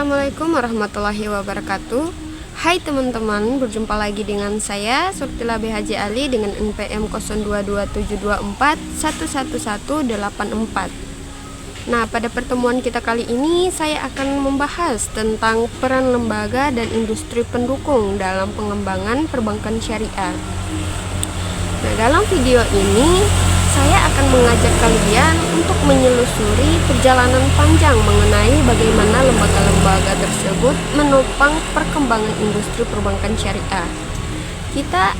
Assalamualaikum warahmatullahi wabarakatuh. Hai teman-teman, berjumpa lagi dengan saya Surtila BHJ Ali dengan NPM 022724111184. Nah, pada pertemuan kita kali ini saya akan membahas tentang peran lembaga dan industri pendukung dalam pengembangan perbankan syariah. Nah, dalam video ini saya akan mengajak kalian untuk menyelusuri perjalanan panjang mengenai bagaimana lembaga-lembaga tersebut menopang perkembangan industri perbankan syariah. Kita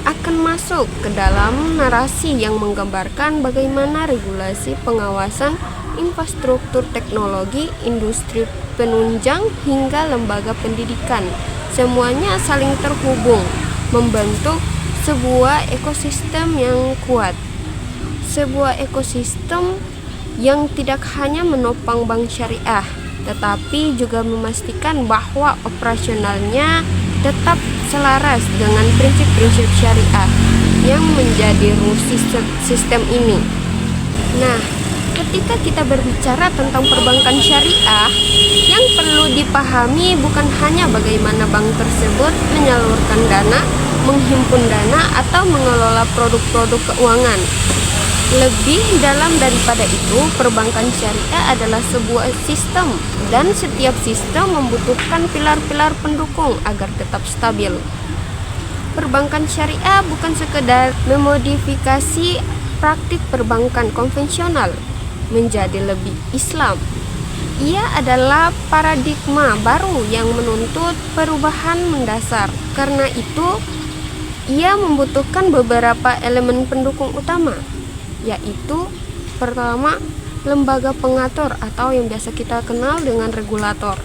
akan masuk ke dalam narasi yang menggambarkan bagaimana regulasi pengawasan infrastruktur teknologi, industri penunjang, hingga lembaga pendidikan. Semuanya saling terhubung, membentuk sebuah ekosistem yang kuat. Sebuah ekosistem yang tidak hanya menopang bank syariah, tetapi juga memastikan bahwa operasionalnya tetap selaras dengan prinsip-prinsip syariah yang menjadi rusi sistem ini. Nah, ketika kita berbicara tentang perbankan syariah, yang perlu dipahami bukan hanya bagaimana bank tersebut menyalurkan dana, menghimpun dana, atau mengelola produk-produk keuangan. Lebih dalam daripada itu, perbankan syariah adalah sebuah sistem, dan setiap sistem membutuhkan pilar-pilar pendukung agar tetap stabil. Perbankan syariah bukan sekedar memodifikasi praktik perbankan konvensional menjadi lebih Islam. Ia adalah paradigma baru yang menuntut perubahan mendasar. Karena itu, ia membutuhkan beberapa elemen pendukung utama, yaitu pertama, lembaga pengatur atau yang biasa kita kenal dengan regulator.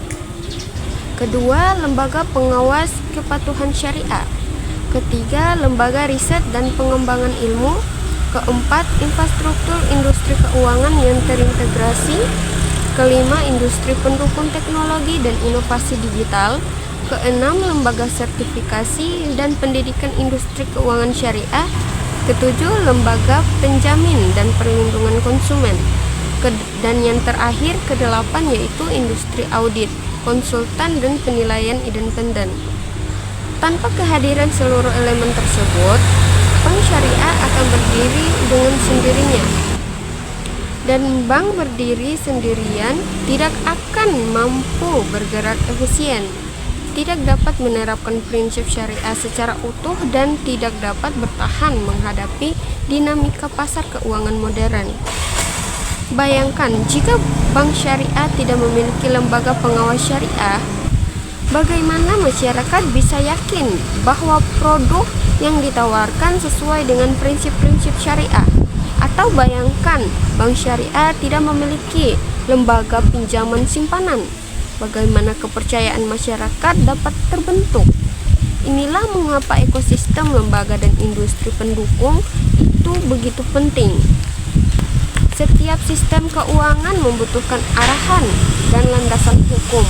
Kedua, lembaga pengawas kepatuhan syariah. Ketiga, lembaga riset dan pengembangan ilmu. Keempat, infrastruktur industri keuangan yang terintegrasi. Kelima, industri pendukung teknologi dan inovasi digital. Keenam, lembaga sertifikasi dan pendidikan industri keuangan syariah. Ketujuh, lembaga penjamin dan perlindungan konsumen. Dan yang terakhir, kedelapan, yaitu industri audit, konsultan, dan penilaian independen. Tanpa kehadiran seluruh elemen tersebut, bank syariah akan berdiri dengan sendirinya. Dan bank berdiri sendirian tidak akan mampu bergerak efisien, tidak dapat menerapkan prinsip syariah secara utuh, dan tidak dapat bertahan menghadapi dinamika pasar keuangan modern. Bayangkan jika bank syariah tidak memiliki lembaga pengawas syariah, bagaimana masyarakat bisa yakin bahwa produk yang ditawarkan sesuai dengan prinsip-prinsip syariah? Atau bayangkan bank syariah tidak memiliki lembaga pinjaman simpanan, bagaimana kepercayaan masyarakat dapat terbentuk? Inilah mengapa ekosistem lembaga dan industri pendukung itu begitu penting. Setiap sistem keuangan membutuhkan arahan dan landasan hukum.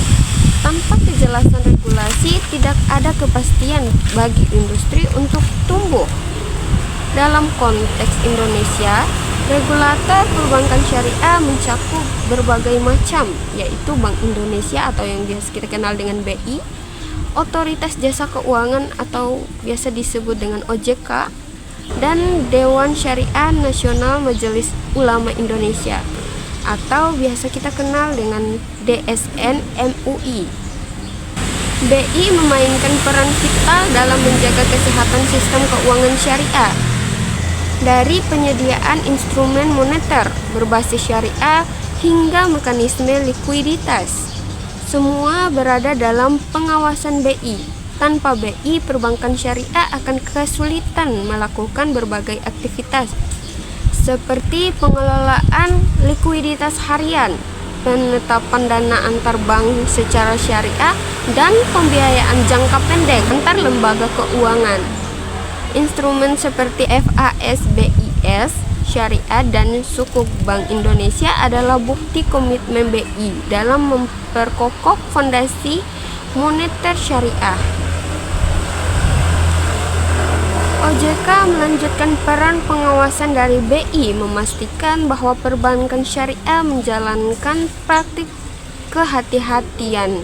Tanpa kejelasan regulasi, tidak ada kepastian bagi industri untuk tumbuh. Dalam konteks Indonesia, regulator perbankan syariah mencakup berbagai macam, yaitu Bank Indonesia atau yang biasa kita kenal dengan BI, Otoritas Jasa Keuangan atau biasa disebut dengan OJK, dan Dewan Syariah Nasional Majelis Ulama Indonesia atau biasa kita kenal dengan DSN MUI. BI memainkan peran vital dalam menjaga kesehatan sistem keuangan syariah. Dari penyediaan instrumen moneter berbasis syariah hingga mekanisme likuiditas, semua berada dalam pengawasan BI. Tanpa BI, perbankan syariah akan kesulitan melakukan berbagai aktivitas seperti pengelolaan likuiditas harian, penetapan dana antar bank secara syariah, dan pembiayaan jangka pendek antar lembaga keuangan. Instrumen seperti FASBIS, Syariah, dan Sukuk Bank Indonesia adalah bukti komitmen BI dalam memperkokoh fondasi moneter syariah. OJK melanjutkan peran pengawasan dari BI, memastikan bahwa perbankan syariah menjalankan praktik kehati-hatian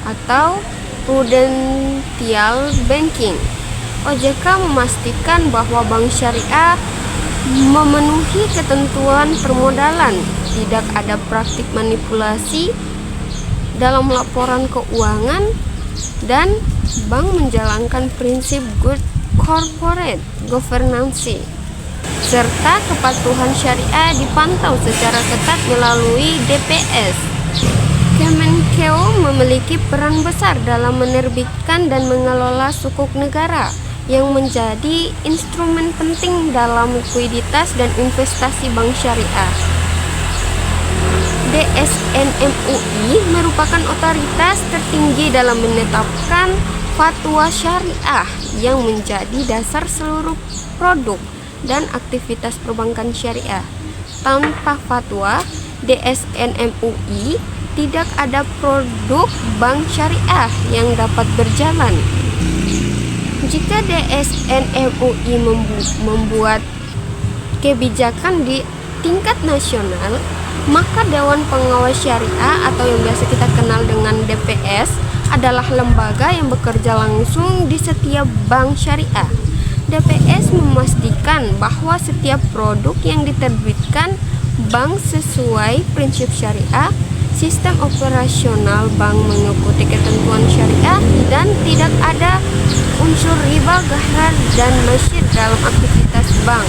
atau prudential banking. OJK memastikan bahwa bank syariah memenuhi ketentuan permodalan, tidak ada praktik manipulasi dalam laporan keuangan, dan bank menjalankan prinsip good corporate governance, serta kepatuhan syariah dipantau secara ketat melalui DPS. Kemenkeu memiliki peran besar dalam menerbitkan dan mengelola sukuk negara yang menjadi instrumen penting dalam likuiditas dan investasi bank syariah. DSN MUI merupakan otoritas tertinggi dalam menetapkan fatwa syariah yang menjadi dasar seluruh produk dan aktivitas perbankan syariah. Tanpa fatwa DSN MUI, tidak ada produk bank syariah yang dapat berjalan. Jika DSN MUI membuat kebijakan di tingkat nasional, maka Dewan Pengawas Syariah atau yang biasa kita kenal dengan DPS adalah lembaga yang bekerja langsung di setiap bank syariah. DPS memastikan bahwa setiap produk yang diterbitkan bank sesuai prinsip syariah, sistem operasional bank mengikuti ketentuan syariah, dan tidak ada unsur riba, ghahrar, dan masyid dalam aktivitas bank.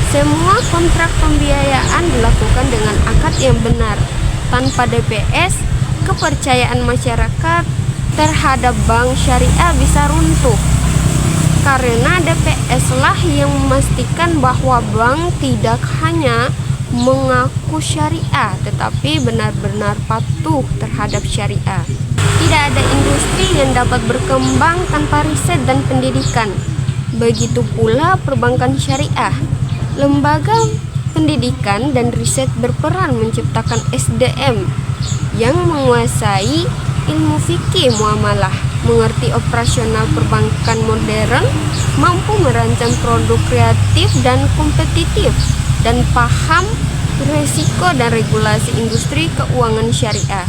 Semua kontrak pembiayaan dilakukan dengan akad yang benar. Tanpa DPS, kepercayaan masyarakat terhadap bank syariah bisa runtuh. Karena DPS lah yang memastikan bahwa bank tidak hanya mengaku syariah, tetapi benar-benar patuh terhadap syariah. Tidak ada industri yang dapat berkembang tanpa riset dan pendidikan. Begitu pula perbankan syariah. Lembaga pendidikan dan riset berperan menciptakan SDM yang menguasai ilmu fikih muamalah, mengerti operasional perbankan modern, mampu merancang produk kreatif dan kompetitif, dan paham risiko dan regulasi industri keuangan syariah.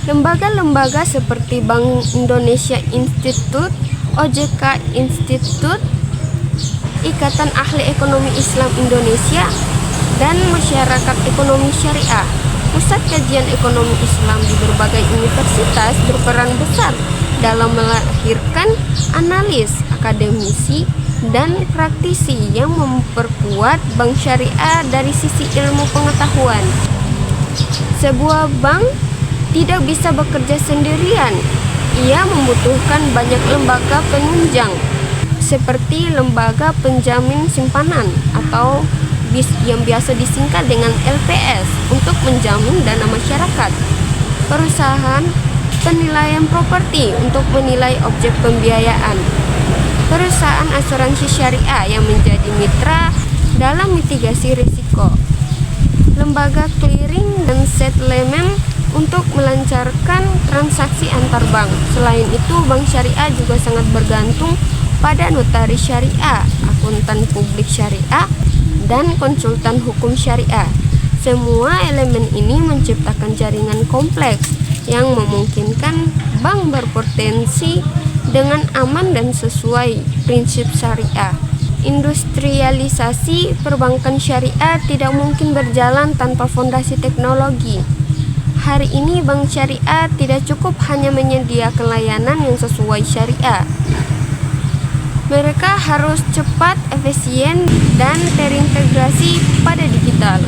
Lembaga-lembaga seperti Bank Indonesia Institute, OJK Institute, Ikatan Ahli Ekonomi Islam Indonesia, dan Masyarakat Ekonomi Syariah, pusat kajian ekonomi Islam di berbagai universitas berperan besar dalam melahirkan analis, akademisi, dan praktisi yang memperkuat bank syariah dari sisi ilmu pengetahuan. Sebuah bank tidak bisa bekerja sendirian. Ia membutuhkan banyak lembaga penunjang, seperti lembaga penjamin simpanan atau yang biasa disingkat dengan LPS untuk menjamin dana masyarakat, perusahaan penilaian properti untuk menilai objek pembiayaan, perusahaan asuransi syariah yang menjadi mitra dalam mitigasi risiko, lembaga clearing dan settlement untuk melancarkan transaksi antar bank. Selain itu, bank syariah juga sangat bergantung pada notaris syariah, akuntan publik syariah, dan konsultan hukum syariah. Semua elemen ini menciptakan jaringan kompleks yang memungkinkan bank berpotensi dengan aman dan sesuai prinsip syariah. Industrialisasi perbankan syariah tidak mungkin berjalan tanpa fondasi teknologi. Hari ini bank syariah tidak cukup hanya menyediakan layanan yang sesuai syariah. Mereka harus cepat, efisien, dan terintegrasi pada digital.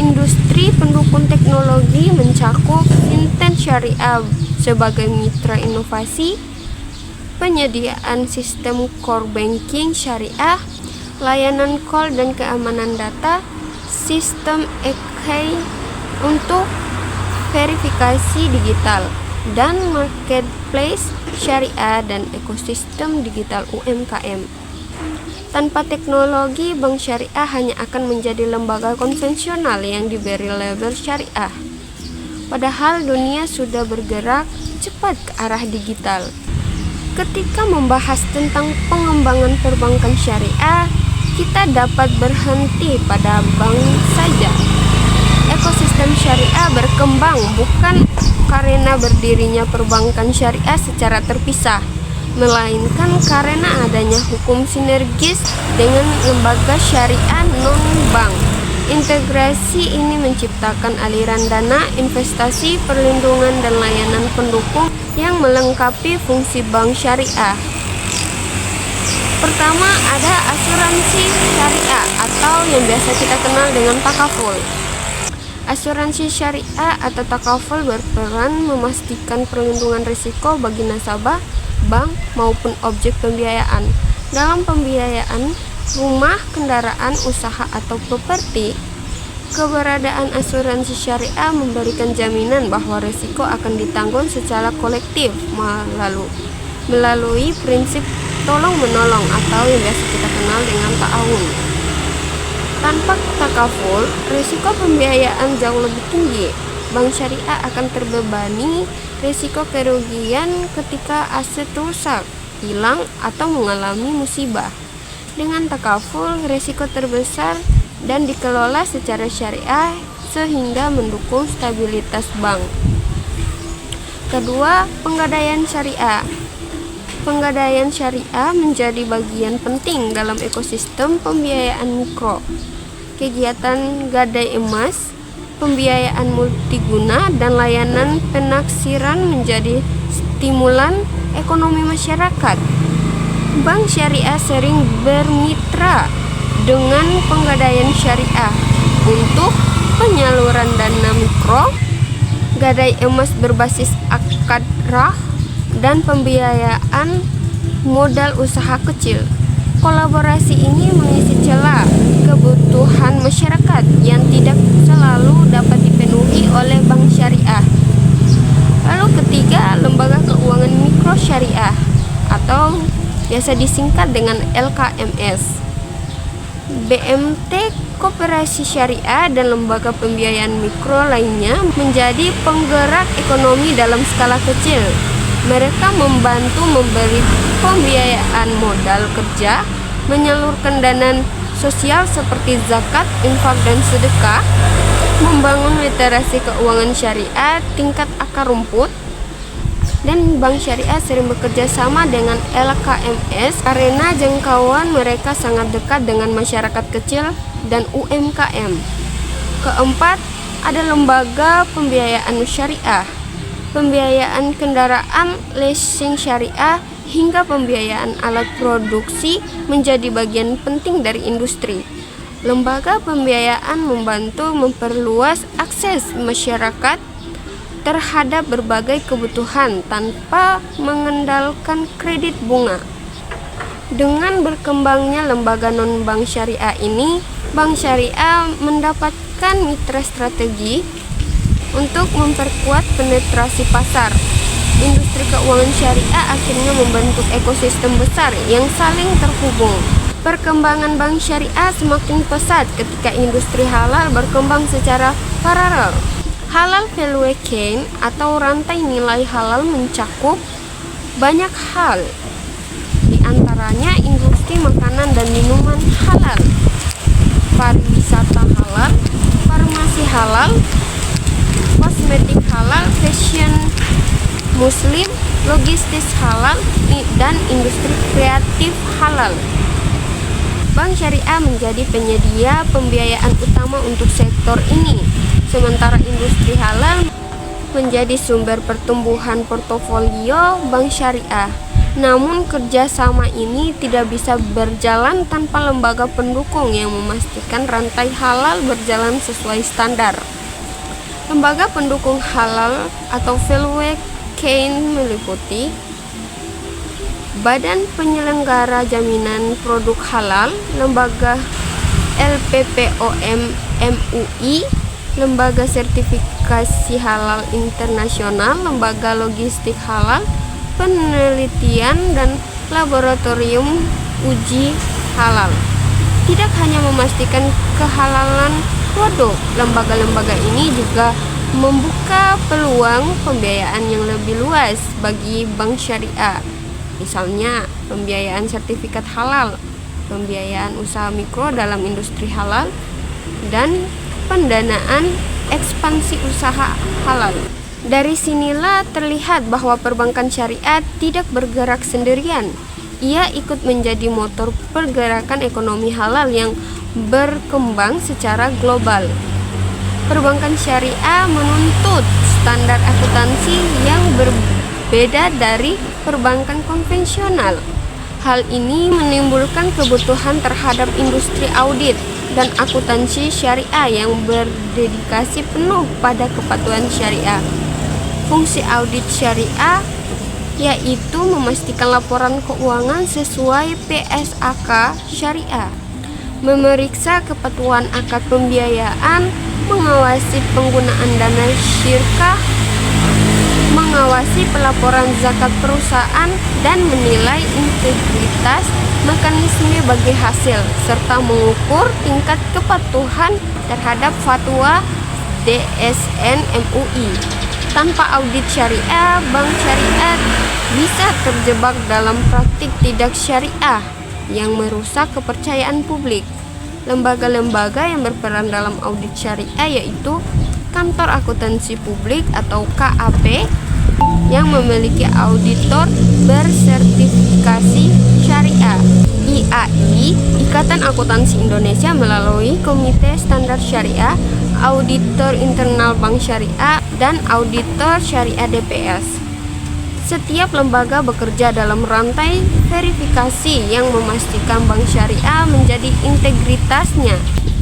Industri pendukung teknologi mencakup fintech syariah sebagai mitra inovasi, penyediaan sistem core banking syariah, layanan call dan keamanan data, sistem EKI untuk verifikasi digital, dan marketplace syariah dan ekosistem digital UMKM. Tanpa teknologi, bank syariah hanya akan menjadi lembaga konvensional yang diberi label syariah. Padahal dunia sudah bergerak cepat ke arah digital. Ketika membahas tentang pengembangan perbankan syariah, kita dapat berhenti pada bank saja. ekosistem syariah berkembang bukan karena berdirinya perbankan syariah secara terpisah, melainkan karena adanya hukum sinergis dengan lembaga syariah non-bank. Integrasi ini menciptakan aliran dana, investasi, perlindungan, dan layanan pendukung yang melengkapi fungsi bank syariah. Pertama, ada asuransi syariah atau yang biasa kita kenal dengan takaful. Asuransi syariah atau takaful berperan memastikan perlindungan risiko bagi nasabah, bank, maupun objek pembiayaan. Dalam pembiayaan rumah, kendaraan, usaha, atau properti, keberadaan asuransi syariah memberikan jaminan bahwa risiko akan ditanggung secara kolektif melalui prinsip tolong-menolong atau yang biasa kita kenal dengan ta'awun. Tanpa takaful, risiko pembiayaan jauh lebih tinggi. Bank syariah akan terbebani risiko kerugian ketika aset rusak, hilang, atau mengalami musibah. Dengan takaful, risiko terbesar dan dikelola secara syariah sehingga mendukung stabilitas bank. Kedua, penggadaian syariah. Penggadaian syariah menjadi bagian penting dalam ekosistem pembiayaan mikro. Kegiatan gadai emas, pembiayaan multiguna, dan layanan penaksiran menjadi stimulan ekonomi masyarakat. Bank syariah sering bermitra dengan penggadaian syariah untuk penyaluran dana mikro, gadai emas berbasis akad rah, dan pembiayaan modal usaha kecil. Kolaborasi ini mengisi celah kebutuhan masyarakat yang tidak selalu dapat dipenuhi oleh bank syariah. Lalu ketiga, lembaga keuangan mikro syariah atau biasa disingkat dengan LKMS. BMT, koperasi syariah, dan lembaga pembiayaan mikro lainnya menjadi penggerak ekonomi dalam skala kecil. Mereka membantu memberi pembiayaan modal kerja, menyalurkan dana sosial seperti zakat, infak, dan sedekah, membangun literasi keuangan syariah tingkat akar rumput, dan bank syariah sering bekerja sama dengan LKMS karena jangkauan mereka sangat dekat dengan masyarakat kecil dan UMKM. Keempat, ada lembaga pembiayaan syariah. Pembiayaan kendaraan, leasing syariah, hingga pembiayaan alat produksi menjadi bagian penting dari industri. Lembaga pembiayaan membantu memperluas akses masyarakat terhadap berbagai kebutuhan tanpa mengandalkan kredit bunga. Dengan berkembangnya lembaga non-bank syariah ini, bank syariah mendapatkan mitra strategi untuk memperkuat penetrasi pasar. Industri keuangan syariah akhirnya membentuk ekosistem besar yang saling terhubung. Perkembangan bank syariah semakin pesat ketika industri halal berkembang secara paralel. Halal value chain atau rantai nilai halal mencakup banyak hal, di antaranya industri makanan dan minuman halal, pariwisata halal, farmasi halal, kosmetik halal, fashion muslim, logistik halal, dan industri kreatif halal. Bank syariah menjadi penyedia pembiayaan utama untuk sektor ini, sementara industri halal menjadi sumber pertumbuhan portofolio bank syariah. Namun kerjasama ini tidak bisa berjalan tanpa lembaga pendukung yang memastikan rantai halal berjalan sesuai standar. Lembaga pendukung halal atau value chain meliputi Badan Penyelenggara Jaminan Produk Halal, Lembaga LPPOM MUI, Lembaga Sertifikasi Halal Internasional, Lembaga Logistik Halal, Penelitian dan Laboratorium Uji Halal. Tidak hanya memastikan kehalalan produk, lembaga-lembaga ini juga membuka peluang pembiayaan yang lebih luas bagi bank syariah. Misalnya, pembiayaan sertifikat halal, pembiayaan usaha mikro dalam industri halal, dan pendanaan ekspansi usaha halal. Dari sinilah terlihat bahwa perbankan syariah tidak bergerak sendirian. Ia ikut menjadi motor pergerakan ekonomi halal yang berkembang secara global. Perbankan syariah menuntut standar akuntansi yang berbeda dari perbankan konvensional. Hal ini menimbulkan kebutuhan terhadap industri audit dan akuntansi syariah yang berdedikasi penuh pada kepatuhan syariah. Fungsi audit syariah yaitu memastikan laporan keuangan sesuai PSAK syariah, memeriksa kepatuhan akad pembiayaan, mengawasi penggunaan dana syirkah, mengawasi pelaporan zakat perusahaan, dan menilai integritas mekanisme bagi hasil, serta mengukur tingkat kepatuhan terhadap fatwa DSN MUI. Tanpa audit syariah, bank syariah bisa terjebak dalam praktik tidak syariah yang merusak kepercayaan publik. Lembaga-lembaga yang berperan dalam audit syariah yaitu Kantor Akuntansi Publik atau KAP yang memiliki auditor bersertifikasi syariah, IAI, Ikatan Akuntansi Indonesia melalui Komite Standar Syariah, Auditor Internal Bank Syariah, dan Auditor Syariah DPS. Setiap lembaga bekerja dalam rantai verifikasi yang memastikan bank syariah menjadi integritasnya.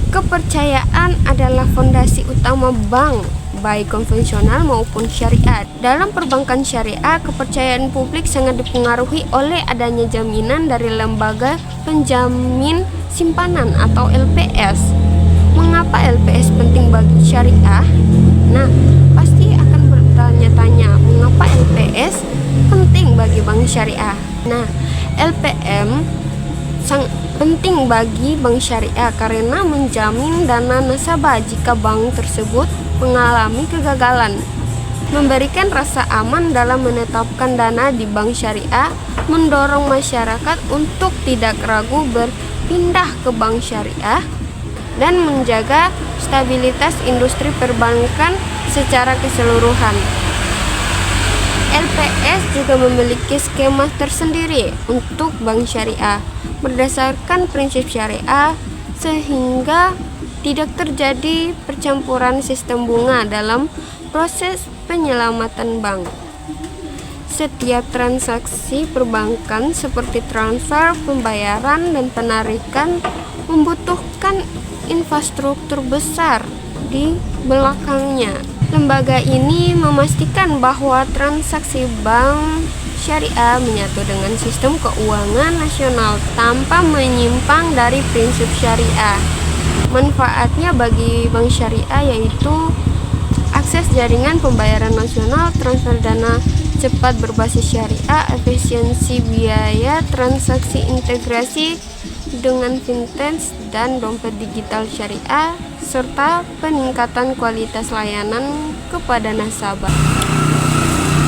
Kepercayaan adalah fondasi utama bank, baik konvensional maupun syariah. Dalam perbankan syariah, kepercayaan publik sangat dipengaruhi oleh adanya jaminan dari lembaga penjamin simpanan atau LPS. Mengapa LPS penting bagi syariah? Nah, pasti akan bertanya-tanya, mengapa LPS penting bagi bank syariah? Nah, LPM sangat penting bagi bank syariah karena menjamin dana nasabah jika bank tersebut mengalami kegagalan, memberikan rasa aman dalam menetapkan dana di bank syariah, mendorong masyarakat untuk tidak ragu berpindah ke bank syariah, dan menjaga stabilitas industri perbankan secara keseluruhan. LPS juga memiliki skema tersendiri untuk bank syariah berdasarkan prinsip syariah sehingga tidak terjadi percampuran sistem bunga dalam proses penyelamatan bank. Setiap transaksi perbankan seperti transfer, pembayaran, dan penarikan membutuhkan infrastruktur besar di belakangnya. Lembaga ini memastikan bahwa transaksi bank syariah menyatu dengan sistem keuangan nasional tanpa menyimpang dari prinsip syariah. Manfaatnya bagi bank syariah yaitu akses jaringan pembayaran nasional, transfer dana cepat berbasis syariah, efisiensi biaya transaksi, integrasi dengan fintech dan dompet digital syariah, serta peningkatan kualitas layanan kepada nasabah.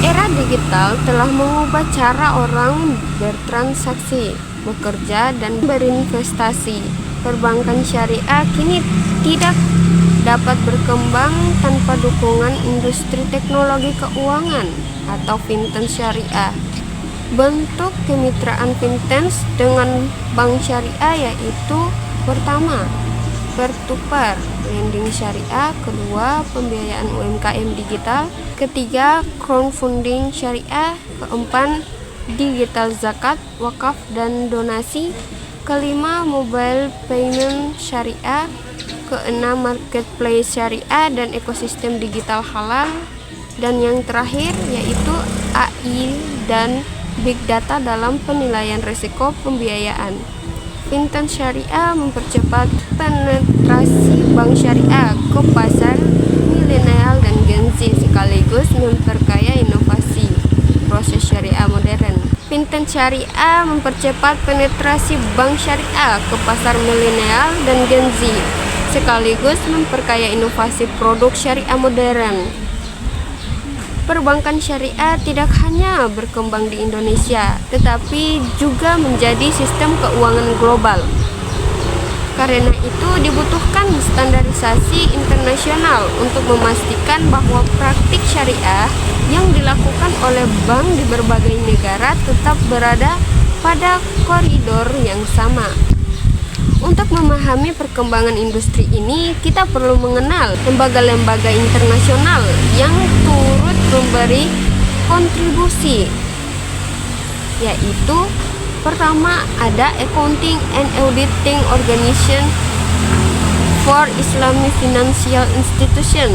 Era digital telah mengubah cara orang bertransaksi, bekerja, dan berinvestasi. Perbankan syariah kini tidak dapat berkembang tanpa dukungan industri teknologi keuangan atau fintech syariah. Bentuk kemitraan fintech dengan bank syariah yaitu pertama, peer-to-peer lending syariah, kedua, pembiayaan UMKM digital, ketiga, crowdfunding syariah, keempat, digital zakat, wakaf, dan donasi, kelima, mobile payment syariah, keenam, marketplace syariah dan ekosistem digital halal, dan yang terakhir yaitu AI dan Big Data dalam penilaian risiko pembiayaan. Fintech syariah mempercepat penetrasi bank syariah ke pasar milenial dan Gen Z sekaligus memperkaya inovasi proses syariah modern. Fintech syariah mempercepat penetrasi bank syariah ke pasar milenial dan Gen Z sekaligus memperkaya inovasi produk syariah modern. Perbankan syariah tidak hanya berkembang di Indonesia, tetapi juga menjadi sistem keuangan global. Karena itu dibutuhkan standarisasi internasional untuk memastikan bahwa praktik syariah yang dilakukan oleh bank di berbagai negara tetap berada pada koridor yang sama. Untuk memahami perkembangan industri ini, kita perlu mengenal lembaga-lembaga internasional yang turut memberi kontribusi, yaitu pertama ada Accounting and Auditing Organization for Islamic Financial Institution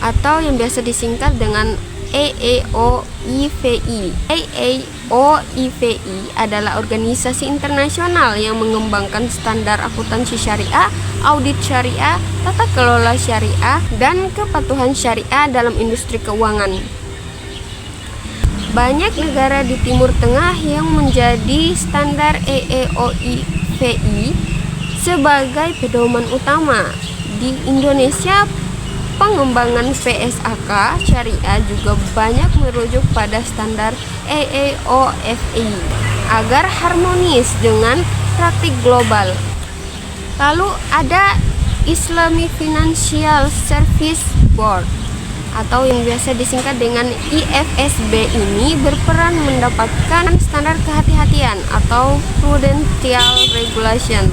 atau yang biasa disingkat dengan AAOIFI. AAOIFI adalah organisasi internasional yang mengembangkan standar akuntansi syariah, audit syariah, tata kelola syariah, dan kepatuhan syariah dalam industri keuangan. Banyak negara di Timur Tengah yang menjadi standar AAOIFI sebagai pedoman utama. Di Indonesia, pengembangan PSAK syariah juga banyak merujuk pada standar AAOIFI agar harmonis dengan praktik global. Lalu ada Islamic Financial Service Board atau yang biasa disingkat dengan IFSB ini berperan mendapatkan standar kehati-hatian atau prudential regulation.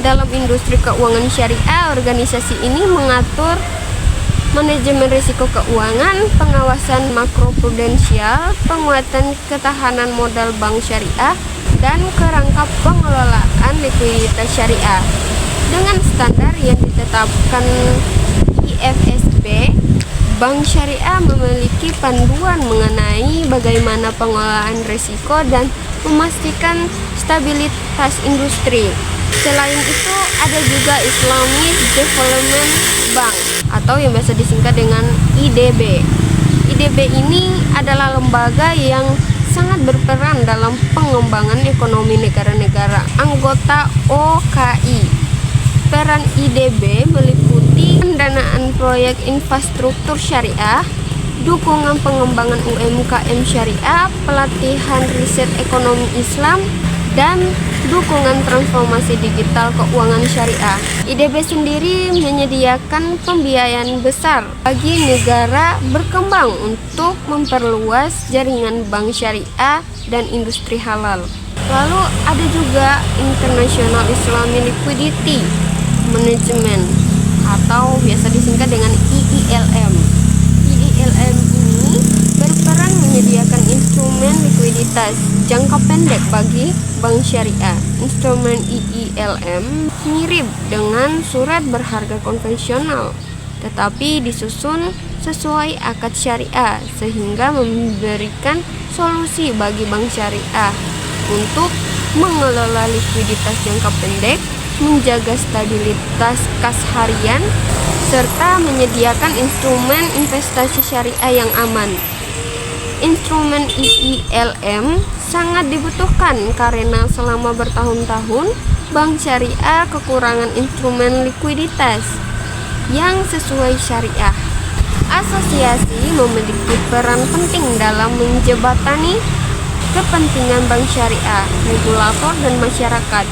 Dalam industri keuangan syariah, organisasi ini mengatur manajemen risiko keuangan, pengawasan makroprudensial, penguatan ketahanan modal bank syariah, dan kerangka pengelolaan likuiditas syariah. Dengan standar yang ditetapkan IFSB, bank syariah memiliki panduan mengenai bagaimana pengelolaan risiko dan memastikan stabilitas industri. Selain itu, ada juga Islamic Development Bank atau yang biasa disingkat dengan IDB. IDB ini adalah lembaga yang sangat berperan dalam pengembangan ekonomi negara-negara anggota OKI. Peran IDB meliputi pendanaan proyek infrastruktur syariah, dukungan pengembangan UMKM syariah, pelatihan riset ekonomi Islam, dan dukungan transformasi digital keuangan syariah. IDB sendiri menyediakan pembiayaan besar bagi negara berkembang untuk memperluas jaringan bank syariah dan industri halal. Lalu ada juga International Islamic Liquidity Management atau biasa disingkat dengan IILM. IILM ini berperan menyediakan instrumen likuiditas jangka pendek bagi bank syariah. Instrumen IILM mirip dengan surat berharga konvensional, tetapi disusun sesuai akad syariah sehingga memberikan solusi bagi bank syariah untuk mengelola likuiditas jangka pendek, menjaga stabilitas kas harian, serta menyediakan instrumen investasi syariah yang aman. Instrumen IILM sangat dibutuhkan karena selama bertahun-tahun bank syariah kekurangan instrumen likuiditas yang sesuai syariah. Asosiasi memiliki peran penting dalam menjembatani kepentingan bank syariah, regulator, dan masyarakat.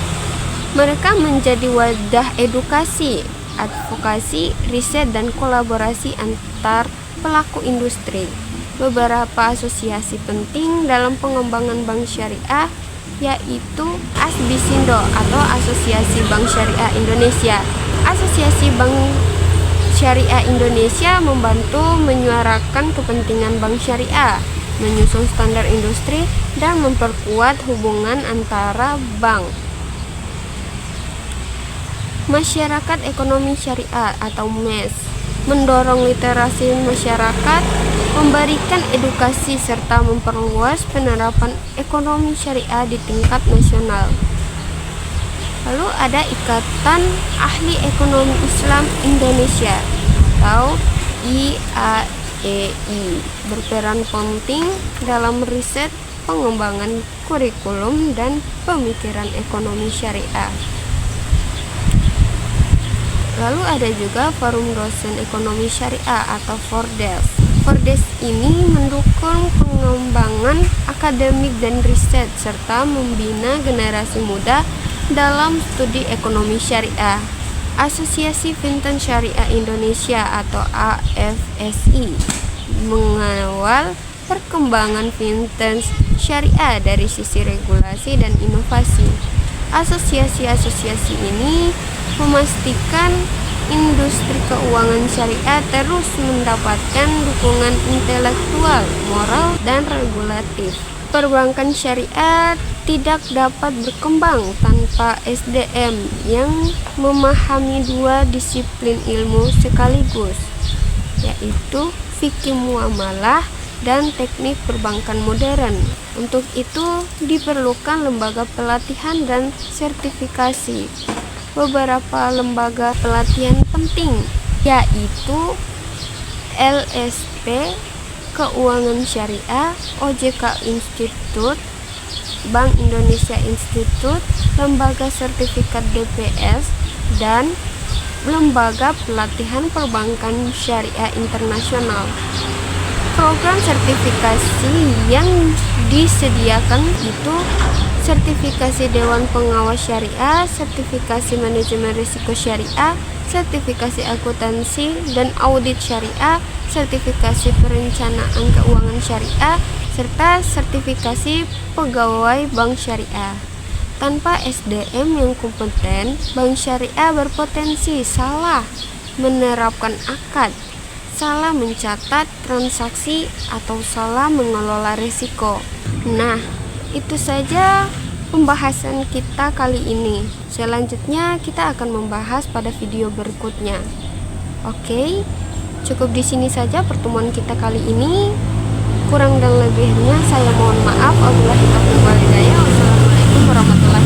Mereka menjadi wadah edukasi, advokasi, riset, dan kolaborasi antar pelaku industri. Beberapa asosiasi penting dalam pengembangan bank syariah yaitu ASBISINDO atau Asosiasi Bank Syariah Indonesia. Asosiasi Bank Syariah Indonesia membantu menyuarakan kepentingan bank syariah, menyusun standar industri, dan memperkuat hubungan antara bank. Masyarakat Ekonomi Syariah atau MES mendorong literasi masyarakat, memberikan edukasi, serta memperluas penerapan ekonomi syariah di tingkat nasional. Lalu ada Ikatan Ahli Ekonomi Islam Indonesia atau IAEI, berperan penting dalam riset, pengembangan kurikulum, dan pemikiran ekonomi syariah. Lalu ada juga Forum Dosen Ekonomi Syariah atau FORDES. FORDES ini mendukung pengembangan akademik dan riset serta membina generasi muda Dalam studi ekonomi syariah, Asosiasi Fintech Syariah Indonesia atau AFSI mengawal perkembangan fintech syariah dari sisi regulasi dan inovasi. Asosiasi-asosiasi ini memastikan industri keuangan syariah terus mendapatkan dukungan intelektual, moral, dan regulatif. Perbankan syariah tidak dapat berkembang tanpa SDM yang memahami dua disiplin ilmu sekaligus, yaitu fikih muamalah dan teknik perbankan modern. Untuk itu diperlukan lembaga pelatihan dan sertifikasi. Beberapa lembaga pelatihan penting yaitu LSP Keuangan Syariah, OJK Institute, Bank Indonesia Institute, Lembaga Sertifikat DPS, dan Lembaga Pelatihan Perbankan Syariah Internasional. Program sertifikasi yang disediakan itu sertifikasi Dewan Pengawas Syariah, sertifikasi manajemen risiko syariah, sertifikasi akuntansi dan audit syariah, sertifikasi perencanaan keuangan syariah, serta sertifikasi pegawai bank syariah. Tanpa SDM yang kompeten, bank syariah berpotensi salah menerapkan akad, salah mencatat transaksi, atau salah mengelola risiko. Nah, itu saja pembahasan kita kali ini. Selanjutnya kita akan membahas pada video berikutnya. Oke, cukup di sini saja pertemuan kita kali ini. Kurang dan lebihnya saya mohon maaf. Wabillahi taufiq wal hidayah. Wassalamualaikum warahmatullahi wabarakatuh.